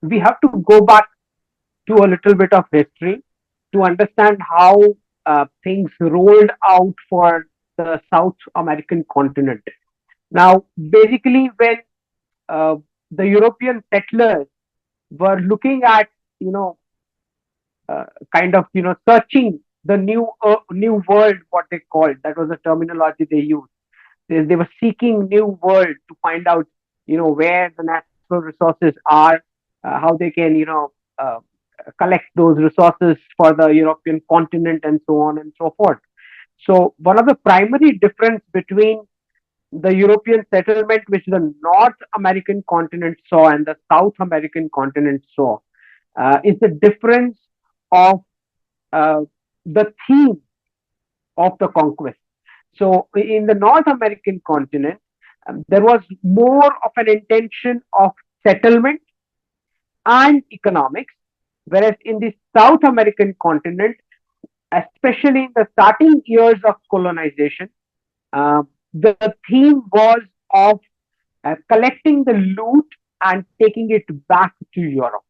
we have to go back to a little bit of history to understand how things rolled out for the South American continent. Now, basically, when uh, the European settlers were looking at, you know, uh, kind of, searching the new world, what they called, that was the terminology they used. They were seeking new world to find out, where the natural resources are, how they can, uh, collect those resources for the European continent and so on and so forth. So one of the primary difference between the European settlement which the North American continent saw and the South American continent saw is the difference of uh, the theme of the conquest. So in the North American continent, there was more of an intention of settlement and economics, whereas in the South American continent, especially in the starting years of colonization, uh, the theme was of collecting the loot and taking it back to Europe.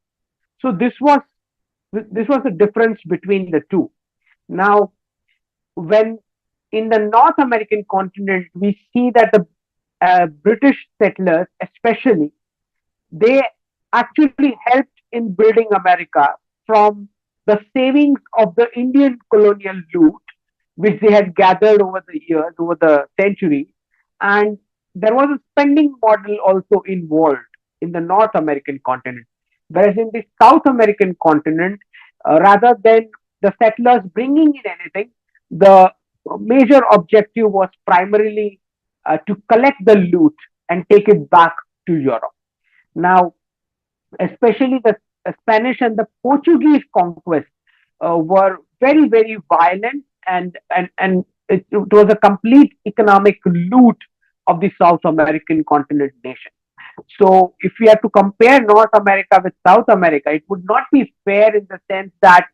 So this was the difference between the two. Now, when in the North American continent, we see that the British settlers, especially, they actually helped in building America from the savings of the Indian colonial loot, which they had gathered over the years, over the centuries. And there was a spending model also involved in the North American continent. Whereas in the South American continent, rather than the settlers bringing in anything, the major objective was primarily to collect the loot and take it back to Europe. Now, especially the Spanish and the Portuguese conquest were very, very violent, and it was a complete economic loot of the South American continent nation. So, if we have to compare North America with South America, it would not be fair in the sense that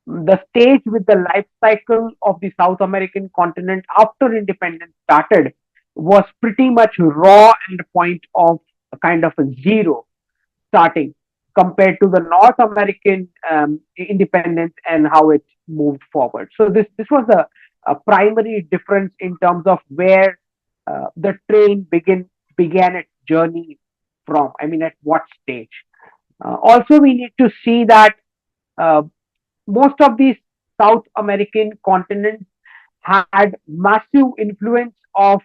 the stage with the life cycle of the South American continent after independence started was pretty much raw and point of a kind of a zero starting compared to the North American independence and how it moved forward. So this was a primary difference in terms of where the train began its journey from. I mean, at what stage? Also, we need to see that uh, most of these South American continents had massive influence of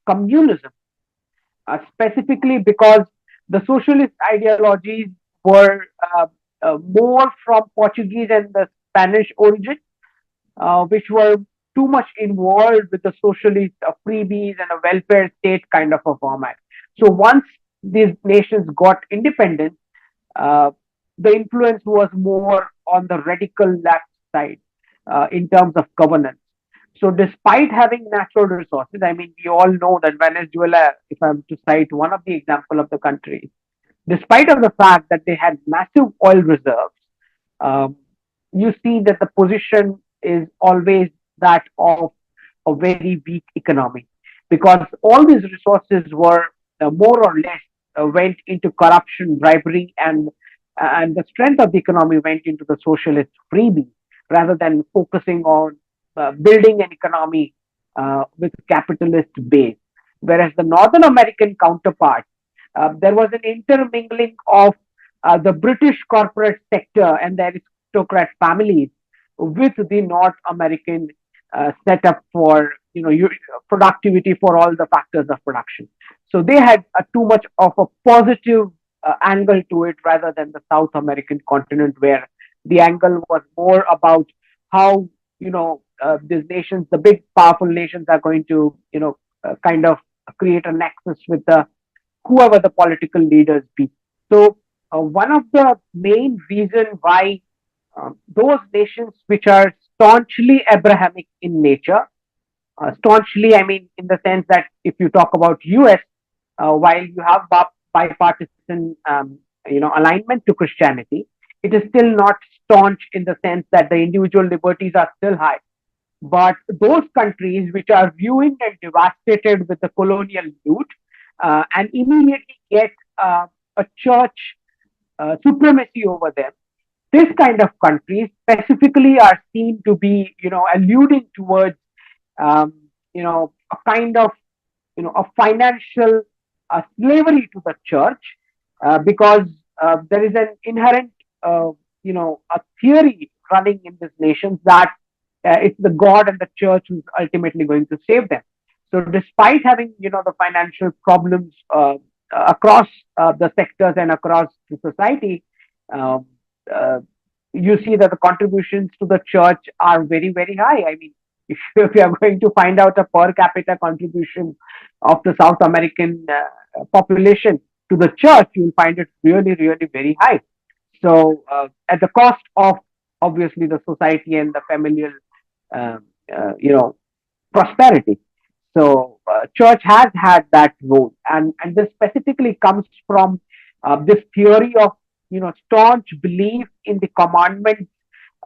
communism, specifically because the socialist ideologies were more from Portuguese and the Spanish origin, which were too much involved with the socialist freebies and a welfare state kind of a format. So once these nations got independence, uh, the influence was more on the radical left side in terms of governance. So, despite having natural resources, I mean, we all know that Venezuela, if I'm to cite one of the example of the country, despite of the fact that they had massive oil reserves, um, you see that the position is always that of a very weak economy, because all these resources were more or less went into corruption, bribery, and the strength of the economy went into the socialist freebie rather than focusing on building an economy with capitalist base. Whereas the Northern American counterpart, there was an intermingling of the British corporate sector and the aristocrat families with the North American setup for productivity for all the factors of production. So they had too much of a positive angle to it rather than the South American continent, where the angle was more about how these nations, the big powerful nations, are going to kind of create a nexus with the whoever the political leaders be. So one of the main reason why those nations which are staunchly Abrahamic in nature, staunchly, I mean, in the sense that if you talk about US, while you have bipartisan, alignment to Christianity, it is still not staunch in the sense that the individual liberties are still high. But those countries which are ruined and devastated with the colonial loot and immediately get a church supremacy over them. This kind of countries specifically are seen to be, alluding towards, um, a kind of, a financial slavery to the church, because there is an inherent, a theory running in these nations that it's the God and the church who's ultimately going to save them. So, despite having, the financial problems across the sectors and across the society, um, uh, you see that the contributions to the church are very, very high. I mean, if you are going to find out a per capita contribution of the South American population to the church, you'll find it really, really very high. So, at the cost of obviously the society and the familial, um, prosperity. So, church has had that role, and this specifically comes from this theory of, staunch belief in the commandments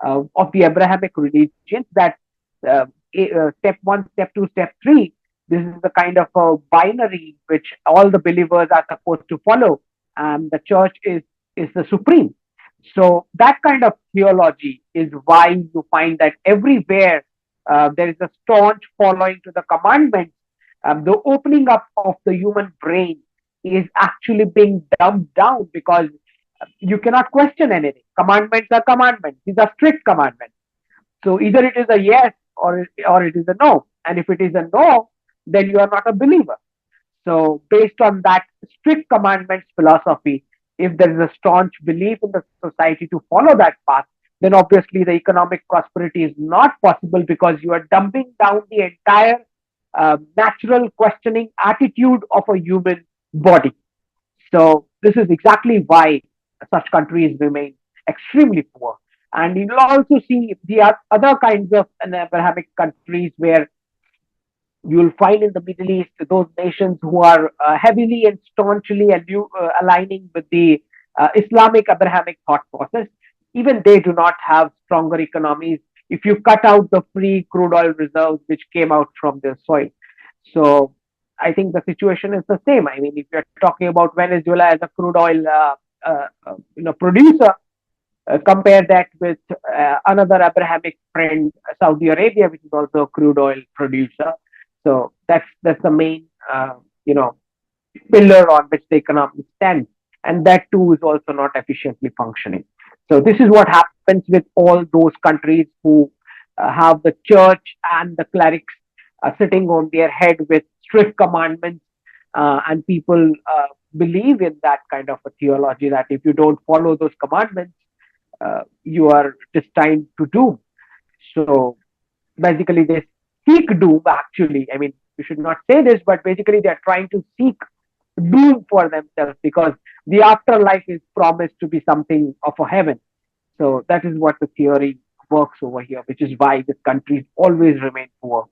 of the Abrahamic religions, that step one, step two, step three. This is the kind of a binary which all the believers are supposed to follow, and the church is the supreme. So that kind of theology is why you find that everywhere there is a staunch following to the commandments. The opening up of the human brain is actually being dumbed down because you cannot question anything. Commandments are commandments. These are strict commandments. So either it is a yes or it is a no. And if it is a no, then you are not a believer. So based on that strict commandments philosophy, if there is a staunch belief in the society to follow that path, then obviously the economic prosperity is not possible because you are dumbing down the entire natural questioning attitude of a human body. So this is exactly why such countries remain extremely poor. And you'll also see the other kinds of Abrahamic countries where you'll find in the Middle East those nations who are heavily and staunchly aligning with the Islamic Abrahamic thought process. Even they do not have stronger economies if you cut out the free crude oil reserves which came out from their soil. So I think the situation is the same. I mean, if you're talking about Venezuela as a crude oil producer, compare that with another Abrahamic friend, Saudi Arabia, which is also a crude oil producer. So that's the main pillar on which the economy stands, and that too is also not efficiently functioning. So this is what happens with all those countries who have the church and the clerics sitting on their head with strict commandments, and people believe in that kind of a theology that if you don't follow those commandments, you are destined to doom. So basically, they seek doom. Actually, I mean, you should not say this, but basically, they are trying to seek doom for themselves because the afterlife is promised to be something of a heaven. So that is what the theory works over here, which is why this countries always remain poor.